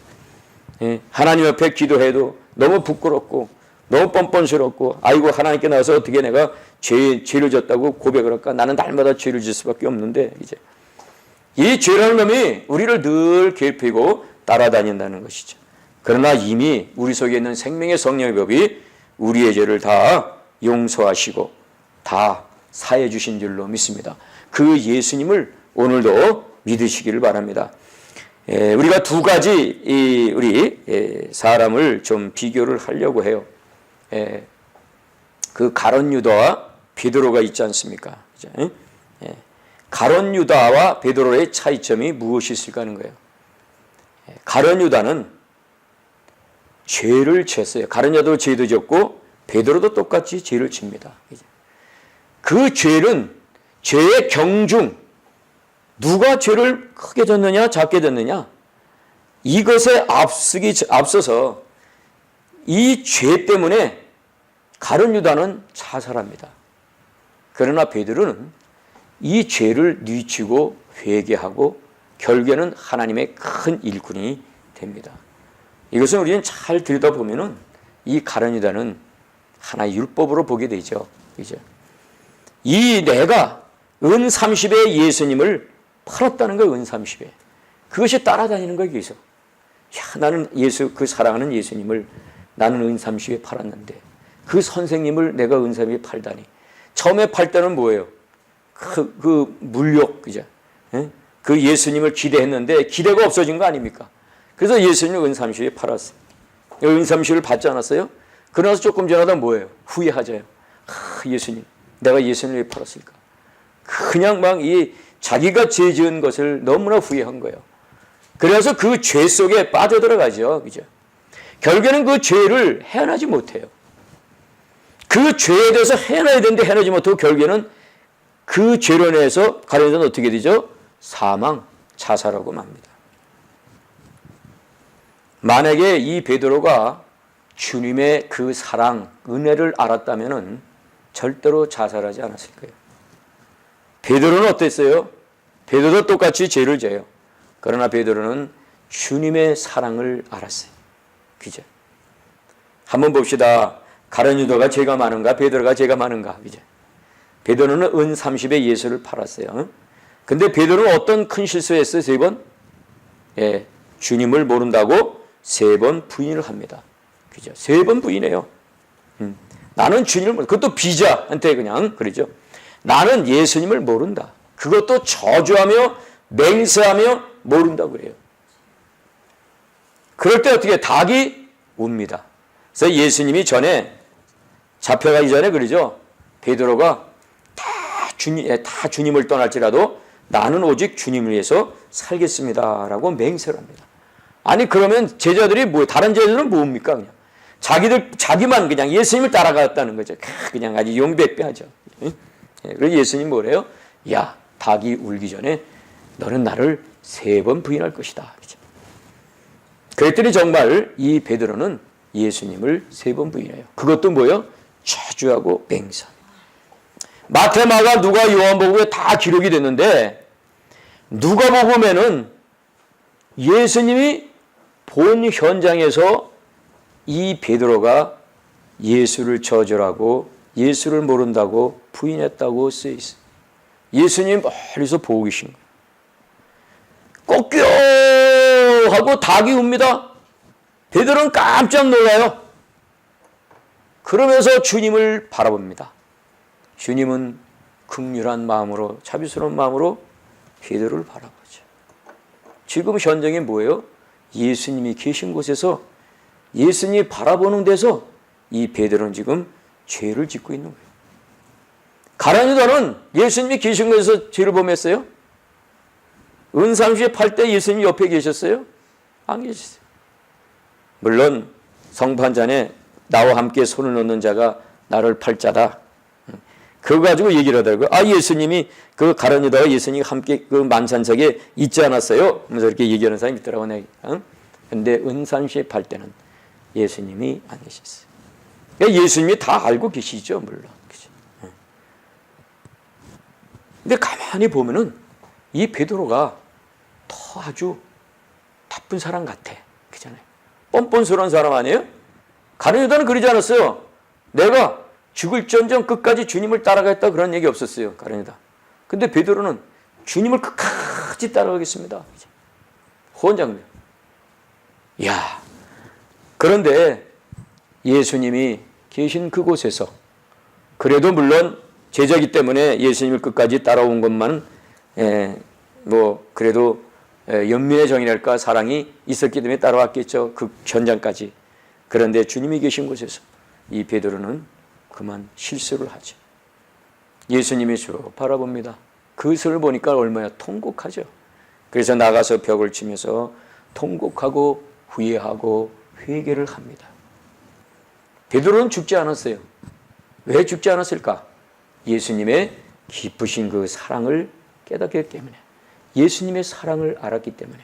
예, 하나님 앞에 기도해도 너무 부끄럽고 너무 뻔뻔스럽고 아이고 하나님께 나와서 어떻게 내가 죄를 졌다고 고백을 할까? 나는 날마다 죄를 질 수밖에 없는데 이제 이 죄라는 놈이 우리를 늘 괴롭히고 따라다닌다는 것이죠. 그러나 이미 우리 속에 있는 생명의 성령의 법이 우리의 죄를 다 용서하시고 다 사해 주신 줄로 믿습니다. 그 예수님을 오늘도 믿으시기를 바랍니다. 우리가 두 가지 우리 사람을 좀 비교를 하려고 해요. 그 가룟 유다와 베드로가 있지 않습니까? 가룟 유다와 베드로의 차이점이 무엇이 있을까 하는 거예요. 가룟 유다는 죄를 졌어요. 가룟 유다도 죄도 졌고 베드로도 똑같이 죄를 집니다. 그 죄는 죄의 경중, 누가 죄를 크게 졌느냐 작게 졌느냐 이것에 앞서서 이 죄 때문에 가룟 유다는 자살합니다. 그러나 베드로는 이 죄를 뉘치고 회개하고 결국에는 하나님의 큰 일꾼이 됩니다. 이것은 우리는 잘 들여다보면은 이 가룟 유다는 하나의 율법으로 보게 되죠. 그죠? 이 내가 은 30에 예수님을 팔았다는 거예요. 은 30에. 그것이 따라다니는 거예요. 계속. 야, 나는 그 사랑하는 예수님을 나는 은 30에 팔았는데 그 선생님을 내가 은 30에 팔다니. 처음에 팔 때는 뭐예요? 그 물욕, 그죠? 그 예수님을 기대했는데 기대가 없어진 거 아닙니까? 그래서 예수님을 은 30에 팔았어요. 은 30을 받지 않았어요? 그러나서 조금 지나다 뭐예요? 후회하자요. 예수님, 내가 예수님을 왜 팔았을까? 그냥 막 자기가 죄 지은 것을 너무나 후회한 거예요. 그래서 그 죄 속에 빠져들어가죠. 그죠? 결국에는 그 죄를 해안하지 못해요. 그 죄에 대해서 해안해야 되는데 해안하지 못하고 결국에는 그 죄로 인해서 가룟 유다는 어떻게 되죠? 사망, 자살하고 맙니다. 만약에 이 베드로가 주님의 그 사랑, 은혜를 알았다면 절대로 자살하지 않았을 거예요. 베드로는 어땠어요? 베드로도 똑같이 죄를 져요. 그러나 베드로는 주님의 사랑을 알았어요. 그죠? 한번 봅시다. 가룟 유다가 죄가 많은가? 베드로가 죄가 많은가? 그죠? 베드로는 은 30에 예수를 팔았어요. 근데 베드로는 어떤 큰 실수했어요? 3번? 예, 주님을 모른다고 3번 부인을 합니다. 그죠? 3번 부인해요. 나는 주님을 모른다. 그것도 비자한테 그냥 그러죠. 나는 예수님을 모른다. 그것도 저주하며 맹세하며 모른다고 그래요. 그럴 때 어떻게 닭이 웁니다. 그래서 예수님이 전에 잡혀가기 전에 그러죠. 베드로가 다 주님을 떠날지라도 나는 오직 주님을 위해서 살겠습니다라고 맹세를 합니다. 아니 그러면 제자들이 다른 제자들은 뭡니까? 그냥 자기만 그냥 예수님을 따라갔다는 거죠. 그냥 아주 용백배하죠. 그래서 예수님 뭐래요? 야, 닭이 울기 전에 너는 나를 3번 부인할 것이다. 그랬더니 정말 이 베드로는 예수님을 3번 부인해요. 그것도 뭐예요? 저주하고 맹세. 마태, 마가, 누가, 요한복음에 다 기록이 됐는데 누가복음에는 예수님이 본 현장에서 이 베드로가 예수를 저주하고 예수를 모른다고 부인했다고 쓰여 있어요. 예수님 멀리서 보고 계신 거예요. 꼬끼요 하고 닭이 웁니다. 베드로는 깜짝 놀라요. 그러면서 주님을 바라봅니다. 주님은 긍휼한 마음으로 자비스러운 마음으로 베드로를 바라보죠. 지금 현장이 뭐예요? 예수님이 계신 곳에서 예수님이 바라보는 데서 이 베드로는 지금 죄를 짓고 있는 거예요. 가룟 유다는 예수님이 계신 곳에서 죄를 범했어요? 은삼시에 팔 때 예수님 옆에 계셨어요? 안 계셨어요. 물론 성판잔에 나와 함께 손을 넣는 자가 나를 팔 자다. 그거 가지고 얘기를 하더라고요. 아, 예수님이 그 가룟 유다가 예수님이 함께 그 만찬석에 있지 않았어요? 하면서 이렇게 얘기하는 사람이 있더라고요. 근데 은삼시에 팔 때는 예수님이 안 계셨어요. 그러니까 예수님이 다 알고 계시죠, 물론. 근데 가만히 보면은 이 베드로가 더 아주 나쁜 사람 같아. 그잖아요. 뻔뻔스러운 사람 아니에요? 가룟 유다는 그러지 않았어요. 내가 죽을지언정 끝까지 주님을 따라가겠다 그런 얘기 없었어요. 가룟 유다. 근데 베드로는 주님을 끝까지 따라가겠습니다. 호언장면. 야, 그런데 예수님이 계신 그곳에서 그래도 물론 제자이기 때문에 예수님을 끝까지 따라온 것만 뭐 그래도 연민의 정이랄까 사랑이 있었기 때문에 따라왔겠죠. 그 현장까지. 그런데 주님이 계신 곳에서 이 베드로는 그만 실수를 하죠. 예수님이 쭉 바라봅니다. 그것을 보니까 얼마나 통곡하죠. 그래서 나가서 벽을 치면서 통곡하고 후회하고 회개를 합니다. 베드로는 죽지 않았어요. 왜 죽지 않았을까? 예수님의 깊으신 그 사랑을 깨닫기 때문에, 예수님의 사랑을 알았기 때문에.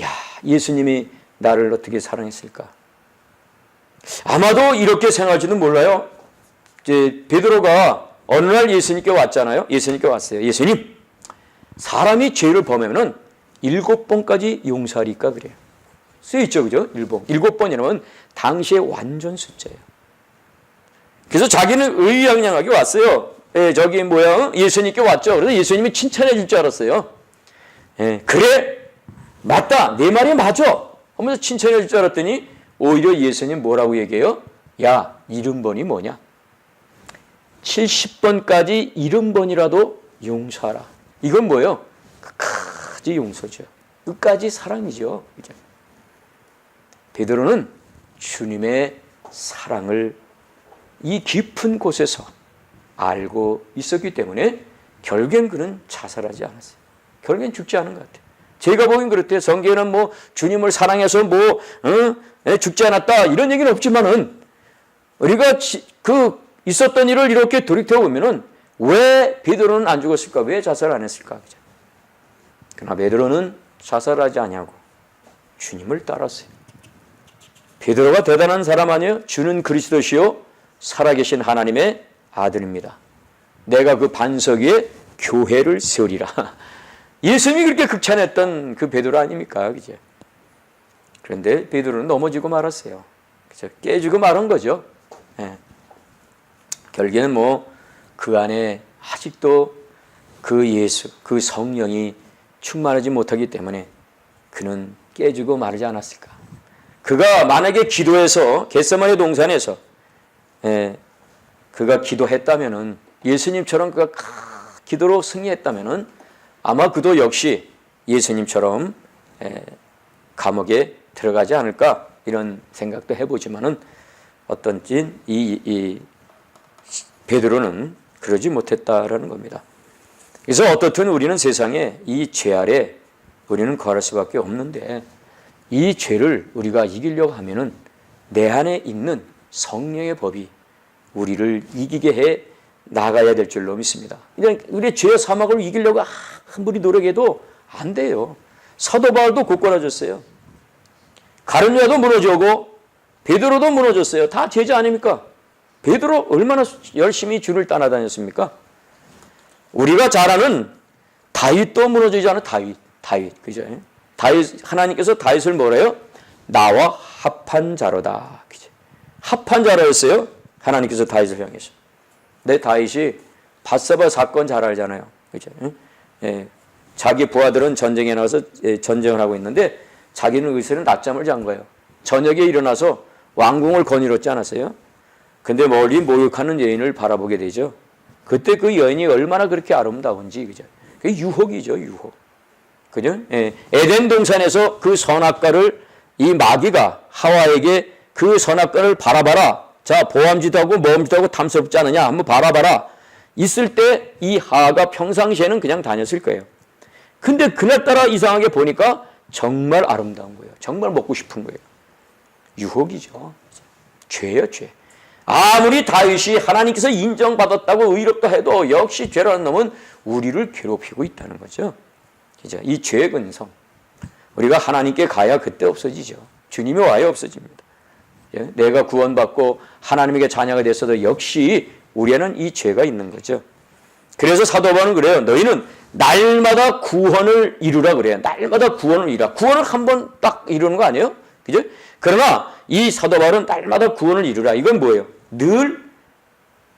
야, 예수님이 나를 어떻게 사랑했을까? 아마도 이렇게 생각할지도 몰라요. 이제 베드로가 어느 날 예수님께 왔잖아요. 예수님께 왔어요. 예수님, 사람이 죄를 범하면은 7번까지 용서하리까 그래요. 쓰여있죠, 그죠? 7번이라면 당시의 완전 숫자예요. 그래서 자기는 의기양양하게 왔어요. 저기 예수님께 왔죠. 그래서 예수님이 칭찬해 줄 줄 알았어요. 그래, 맞다, 내 말이 맞아 하면서 칭찬해 줄 줄 알았더니 오히려 예수님 뭐라고 얘기해요? 야, 70번이 뭐냐? 70번까지 70번이라도 용서하라. 이건 뭐예요? 끝까지 용서죠. 끝까지 사랑이죠. 베드로는 주님의 사랑을 이 깊은 곳에서 알고 있었기 때문에 결국엔 그는 자살하지 않았어요. 결국엔 죽지 않은 것 같아요. 제가 보기엔 그렇대요. 성경에는 뭐 주님을 사랑해서 죽지 않았다 이런 얘기는 없지만은 우리가 그 있었던 일을 이렇게 돌이켜 보면은 왜 베드로는 안 죽었을까? 왜 자살을 안 했을까? 그러나 베드로는 자살하지 아니하고 주님을 따랐어요. 베드로가 대단한 사람 아니에요? 주는 그리스도시요 살아계신 하나님의 아들입니다. 내가 그 반석 위에 교회를 세우리라. 예수님이 그렇게 극찬했던 그 베드로 아닙니까? 그죠? 그런데 베드로는 넘어지고 말았어요. 그죠? 깨지고 말은 거죠. 결국에는 그 안에 아직도 그 예수, 그 성령이 충만하지 못하기 때문에 그는 깨지고 마르지 않았을까. 그가 만약에 기도해서 겟세마네 동산에서 그가 기도했다면은 예수님처럼 그가 기도로 승리했다면은 아마 그도 역시 예수님처럼 감옥에 들어가지 않을까 이런 생각도 해보지만은 어떤지 이 베드로는 그러지 못했다라는 겁니다. 그래서 어떻든 우리는 세상에 이 죄 아래 우리는 거할 수밖에 없는데 이 죄를 우리가 이기려고 하면은 내 안에 있는 성령의 법이 우리를 이기게 해 나가야 될 줄로 믿습니다. 우리의 죄의 사막을 이기려고 아무리 노력해도 안 돼요. 사도 바울도 굳건해졌어요. 가룟 유다도 무너져고 베드로도 무너졌어요. 다 제자 아닙니까? 베드로 얼마나 열심히 주를 따라다녔습니까? 우리가 잘 아는 다윗도 무너지지 않아. 다윗 그죠? 다윗, 하나님께서 다윗을 뭐래요? 나와 합한 자로다. 그죠? 합한 자로였어요. 하나님께서 다윗을 향해서. 내 다윗이 밧세바 사건 잘 알잖아요. 그죠? 자기 부하들은 전쟁에 나가서 전쟁을 하고 있는데 자기는 의사는 낮잠을 잔 거예요. 저녁에 일어나서 왕궁을 거닐었지 않았어요? 근데 멀리 목욕하는 여인을 바라보게 되죠. 그때 그 여인이 얼마나 그렇게 아름다운지, 그죠? 그게 유혹이죠, 유혹. 그죠? 에덴 동산에서 그 선악과를 이 마귀가 하와에게 그 선악과를 바라봐라. 자, 보암지도 하고 모험지도 하고 탐스럽지 않느냐? 한번 바라봐라. 있을 때 이 하가 평상시에는 그냥 다녔을 거예요. 근데 그날따라 이상하게 보니까 정말 아름다운 거예요. 정말 먹고 싶은 거예요. 유혹이죠. 죄예요, 죄. 아무리 다윗이 하나님께서 인정받았다고 의롭다 해도 역시 죄라는 놈은 우리를 괴롭히고 있다는 거죠. 그죠? 이 죄의 근성. 우리가 하나님께 가야 그때 없어지죠. 주님이 와야 없어집니다. 내가 구원받고 하나님에게 자녀가 됐어도 역시 우리에는 이 죄가 있는 거죠. 그래서 사도 바울은 그래요. 너희는 날마다 구원을 이루라 그래요. 날마다 구원을 이루라. 구원을 한 번 딱 이루는 거 아니에요? 그죠? 그러나 이 사도 바울은 날마다 구원을 이루라. 이건 뭐예요? 늘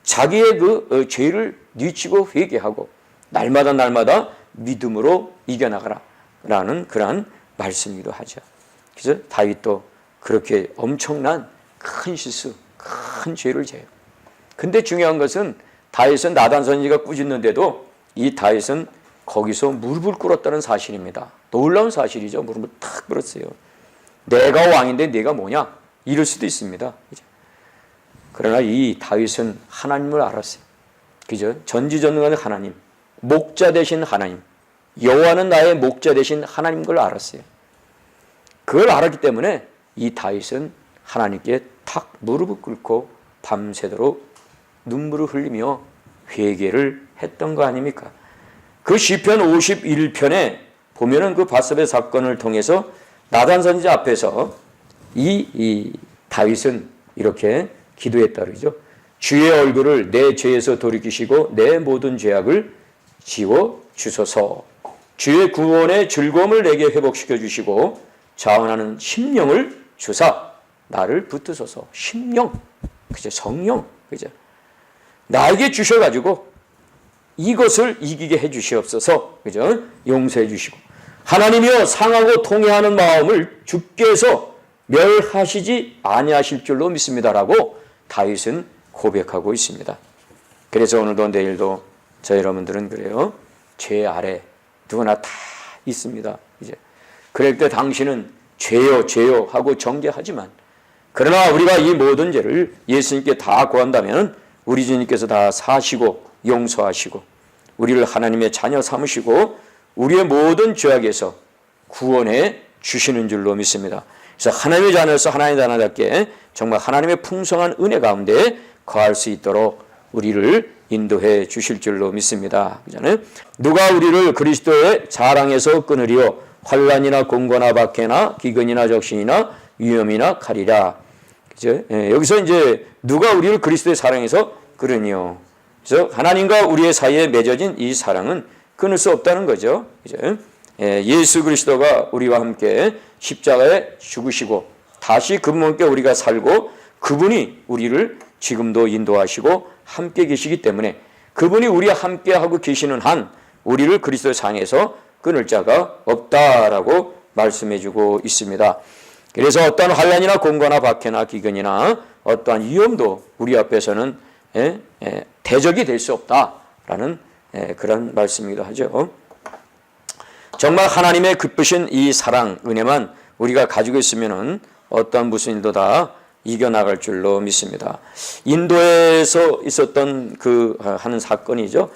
자기의 그 죄를 뉘치고 회개하고 날마다 믿음으로 이겨나가라 라는 그러한 말씀이기도 하죠. 그래서 다윗도 그렇게 엄청난 큰 실수, 큰 죄를 져요. 근데 중요한 것은 다윗은 나단 선지가 꾸짖는데도 이 다윗은 거기서 무릎을 꿇었다는 사실입니다. 놀라운 사실이죠. 무릎을 탁 꿇었어요. 내가 왕인데 내가 뭐냐? 이럴 수도 있습니다. 그죠? 그러나 이 다윗은 하나님을 알았어요. 그죠? 전지전능한 하나님, 목자 되신 하나님, 여호와는 나의 목자 되신 하나님 걸 알았어요. 그걸 알았기 때문에 이 다윗은 하나님께 탁 무릎을 꿇고 밤새도록 눈물을 흘리며 회개를 했던 거 아닙니까? 그 시편 51편에 보면은 그 밧세바 사건을 통해서 나단 선지자 앞에서 이 다윗은 이렇게 기도했다 그러죠. 주의 얼굴을 내 죄에서 돌이키시고 내 모든 죄악을 지워 주소서. 주의 구원의 즐거움을 내게 회복시켜 주시고 자원하는 심령을 주사 나를 붙드소서. 심령, 그죠? 성령, 그죠? 나에게 주셔가지고 이것을 이기게 해주시옵소서. 그죠? 용서해 주시고 하나님이여 상하고 통회하는 마음을 주께서 멸하시지 아니하실 줄로 믿습니다라고 다윗은 고백하고 있습니다. 그래서 오늘도 내일도 저 여러분들은 그래요. 죄 아래 누구나 다 있습니다. 이제 그럴 때 당신은 죄요 죄요 하고 정죄하지만 그러나 우리가 이 모든 죄를 예수님께 다 구한다면 우리 주님께서 다 사시고 용서하시고 우리를 하나님의 자녀 삼으시고 우리의 모든 죄악에서 구원해 주시는 줄로 믿습니다. 그래서 하나님의 자녀로서 하나님의 자녀답게 정말 하나님의 풍성한 은혜 가운데 거할 수 있도록 우리를 인도해 주실 줄로 믿습니다. 그잖아요. 누가 우리를 그리스도의 자랑에서 끊으리요 환난이나 공고나 박해나 기근이나 적신이나 위험이나 칼이라. 그죠? 여기서 이제 누가 우리를 그리스도의 사랑에서 끊으니요. 그래서 하나님과 우리의 사이에 맺어진 이 사랑은 끊을 수 없다는 거죠. 그죠? 예수 그리스도가 우리와 함께 십자가에 죽으시고 다시 그분께 우리가 살고 그분이 우리를 지금도 인도하시고 함께 계시기 때문에 그분이 우리와 함께 하고 계시는 한 우리를 그리스도의 상에서 끊을 자가 없다라고 말씀해 주고 있습니다. 그래서 어떠한 환난이나 공고나 박해나 기근이나 어떠한 위험도 우리 앞에서는 대적이 될 수 없다라는 그런 말씀이기도 하죠. 정말 하나님의 기쁘신 이 사랑, 은혜만 우리가 가지고 있으면은 어떠한 무슨 일도 다 이겨나갈 줄로 믿습니다. 인도에서 있었던 그 하는 사건이죠.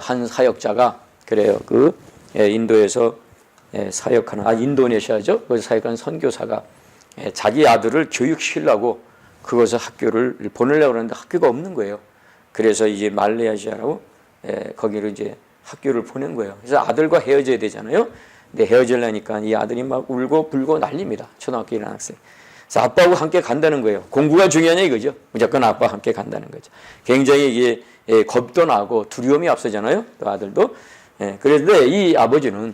한 사역자가 그래요. 그 인도에서 사역하는 인도네시아죠. 거기서 사역하는 선교사가 자기 아들을 교육시키려고 그것을 학교를 보내려고 하는데 학교가 없는 거예요. 그래서 이제 말레이시아라고 거기를 이제 학교를 보낸 거예요. 그래서 아들과 헤어져야 되잖아요. 근데 헤어지려니까 이 아들이 막 울고 불고 난립니다. 초등학교 1학년 학생. 그래서 아빠하고 함께 간다는 거예요. 공부가 중요하냐 이거죠. 무조건 아빠와 함께 간다는 거죠. 굉장히 이게 겁도 나고 두려움이 앞서잖아요. 또 아들도. 그런데 이 아버지는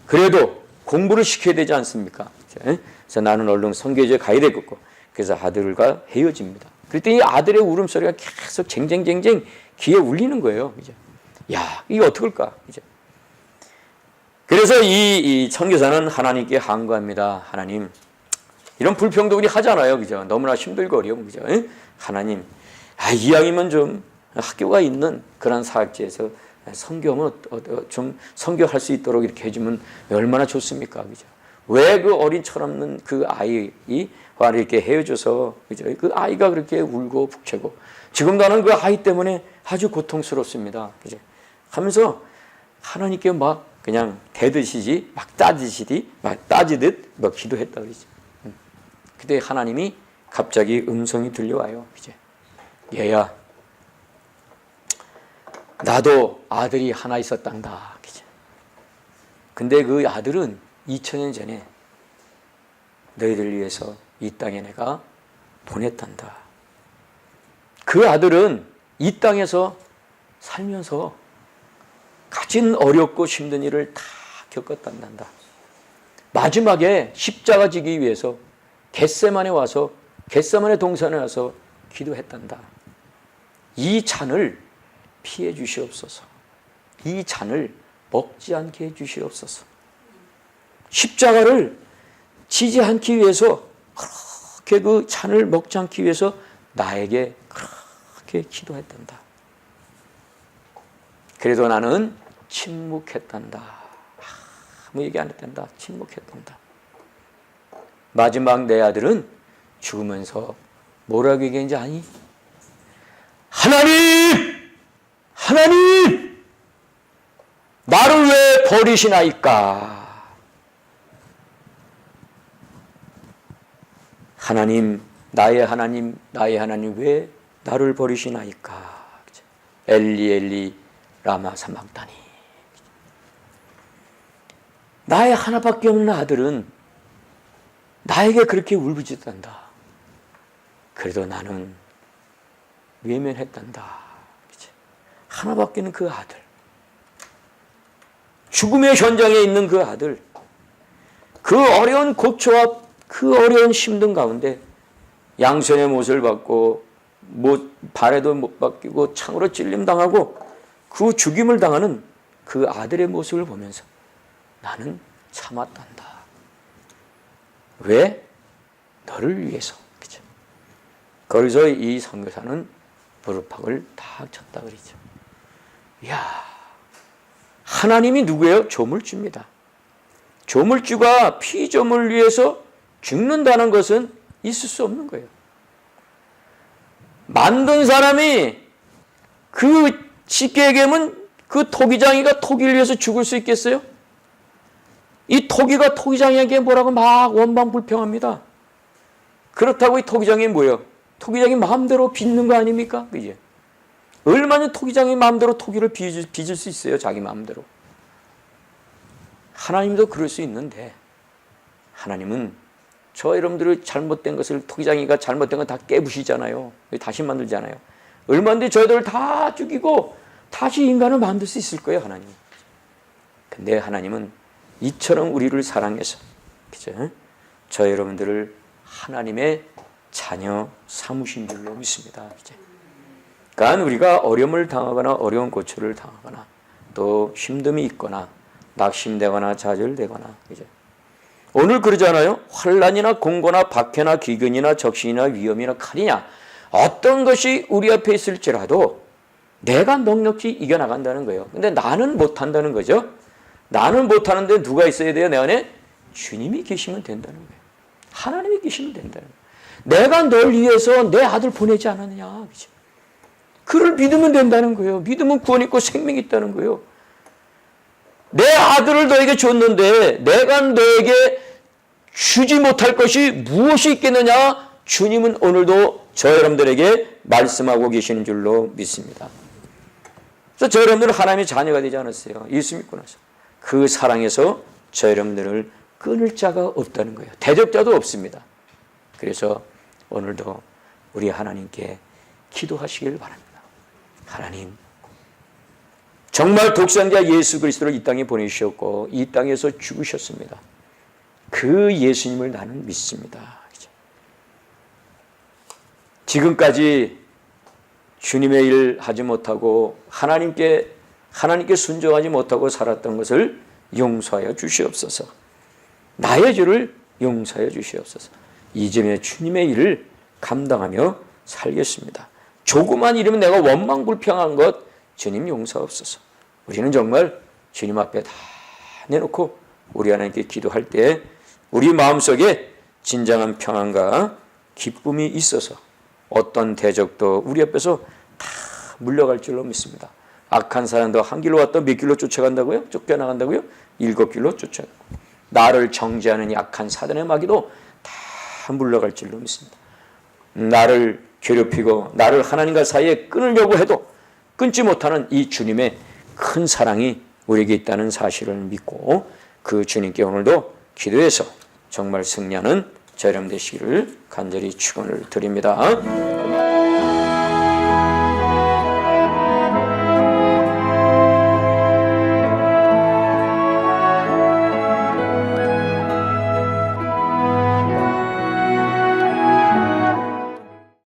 그래도 공부를 시켜야 되지 않습니까? 그래서 나는 얼른 선교지에 가야 되겠고. 그래서 아들과 헤어집니다. 그랬더니 아들의 울음소리가 계속 쟁쟁쟁쟁 귀에 울리는 거예요. 그죠? 야, 이게 어떡할까? 그죠? 그래서 이 선교사는 하나님께 간구합니다. 하나님, 이런 불평도 우리 하잖아요. 그죠? 너무나 힘들고 어려운 그죠? 하나님, 이왕이면 좀 학교가 있는 그런 사역지에서 선교하면 좀 선교할 수 있도록 이렇게 해주면 얼마나 좋습니까? 그죠? 왜 그 어린 철없는 그 아이와 이렇게 헤어져서 그죠? 그 아이가 그렇게 울고 북채고 지금 나는 그 아이 때문에 아주 고통스럽습니다. 그죠? 하면서 하나님께 막 그냥 대드시지, 막 따지듯 막 기도했다 그러죠. 그때 하나님이 갑자기 음성이 들려와요. 그죠? 얘야, 나도 아들이 하나 있었단다. 그죠? 근데 그 아들은 2000년 전에 너희들 위해서 이 땅에 내가 보냈단다. 그 아들은 이 땅에서 살면서 가진 어렵고 힘든 일을 다 겪었단다. 마지막에 십자가 지기 위해서 겟세마네 동산에 와서 기도했단다. 이 잔을 피해 주시옵소서. 이 잔을 먹지 않게 해 주시옵소서. 십자가를 지지 않기 위해서 그렇게 그 잔을 먹지 않기 위해서 나에게 그렇게 기도했단다. 그래도 나는 침묵했단다. 아무 얘기 안 했단다. 침묵했단다. 마지막 내 아들은 죽으면서 뭐라고 얘기했는지 아니? 하나님! 나를 왜 버리시나이까? 하나님, 나의 하나님 왜 나를 버리시나이까? 엘리 라마 사막다니. 나의 하나밖에 없는 아들은 나에게 그렇게 울부짖단다. 그래도 나는 외면했단다. 하나밖에 없는 그 아들, 죽음의 현장에 있는 그 아들, 그 어려운 고초와 그 어려운 힘든 가운데 양손의 못을 받고 발에도 못 박히고 창으로 찔림당하고 그 죽임을 당하는 그 아들의 모습을 보면서 나는 참았단다. 왜? 너를 위해서. 그죠? 거기서 이 선교사는 무릎팍을 탁 쳤다 그러죠. 이야, 하나님이 누구예요? 조물주입니다. 조물주가 피조물 위해서 죽는다는 것은 있을 수 없는 거예요. 만든 사람이 쉽게 얘기하면 그 토기장이가 토기를 위해서 죽을 수 있겠어요? 이 토기가 토기장에게 뭐라고 막 원방불평합니다. 그렇다고 이 토기장이 뭐예요? 토기장이 마음대로 빚는 거 아닙니까? 그죠? 얼마나 토기장이 마음대로 토기를 빚을 수 있어요? 자기 마음대로. 하나님도 그럴 수 있는데 하나님은 저 여러분들의 잘못된 것을 토기장이가 잘못된 거 다 깨부시잖아요. 다시 만들잖아요. 얼마인데 저희들을 다 죽이고 다시 인간을 만들 수 있을 거예요, 하나님. 근데 하나님은 이처럼 우리를 사랑해서, 그죠? 저 여러분들을 하나님의 자녀 삼으신 줄로 믿습니다. 그죠? 그러니까 우리가 어려움을 당하거나 어려운 고초를 당하거나 또 힘듦이 있거나 낙심되거나 좌절되거나, 그죠? 오늘 그러잖아요. 환난이나 공고나 박해나 기근이나 적신이나 위험이나 칼이냐 어떤 것이 우리 앞에 있을지라도 내가 넉넉히 이겨나간다는 거예요. 근데 나는 못한다는 거죠. 나는 못하는데 누가 있어야 돼요? 내 안에? 주님이 계시면 된다는 거예요. 하나님이 계시면 된다는 거예요. 내가 널 위해서 내 아들 보내지 않았느냐. 그죠? 그를 믿으면 된다는 거예요. 믿으면 구원 있고 생명이 있다는 거예요. 내 아들을 너에게 줬는데 내가 너에게 주지 못할 것이 무엇이 있겠느냐? 주님은 오늘도 저 여러분들에게 말씀하고 계시는 줄로 믿습니다. 그래서 저 여러분들은 하나님의 자녀가 되지 않았어요. 예수 믿고 나서. 그 사랑에서 저 여러분들을 끊을 자가 없다는 거예요. 대적자도 없습니다. 그래서 오늘도 우리 하나님께 기도하시길 바랍니다. 하나님, 정말 독생자 예수 그리스도를 이 땅에 보내주셨고 이 땅에서 죽으셨습니다. 그 예수님을 나는 믿습니다. 지금까지 주님의 일 하지 못하고 하나님께 순종하지 못하고 살았던 것을 용서하여 주시옵소서. 나의 죄를 용서하여 주시옵소서. 이제는 주님의 일을 감당하며 살겠습니다. 조그만 일이면 내가 원망불평한 것 주님 용서옵소서. 우리는 정말 주님 앞에 다 내놓고 우리 하나님께 기도할 때 우리 마음속에 진정한 평안과 기쁨이 있어서 어떤 대적도 우리 앞에서 다 물러갈 줄로 믿습니다. 악한 사람도 한 길로 왔다 몇 길로 쫓아간다고요? 쫓겨나간다고요? 7길로 쫓아가고 나를 정죄하는 이 악한 사단의 마귀도 다 물러갈 줄로 믿습니다. 나를 괴롭히고 나를 하나님과 사이에 끊으려고 해도 끊지 못하는 이 주님의 큰 사랑이 우리에게 있다는 사실을 믿고 그 주님께 오늘도 기도해서 정말 승리하는 저 여러분 되시기를 간절히 축원을 드립니다.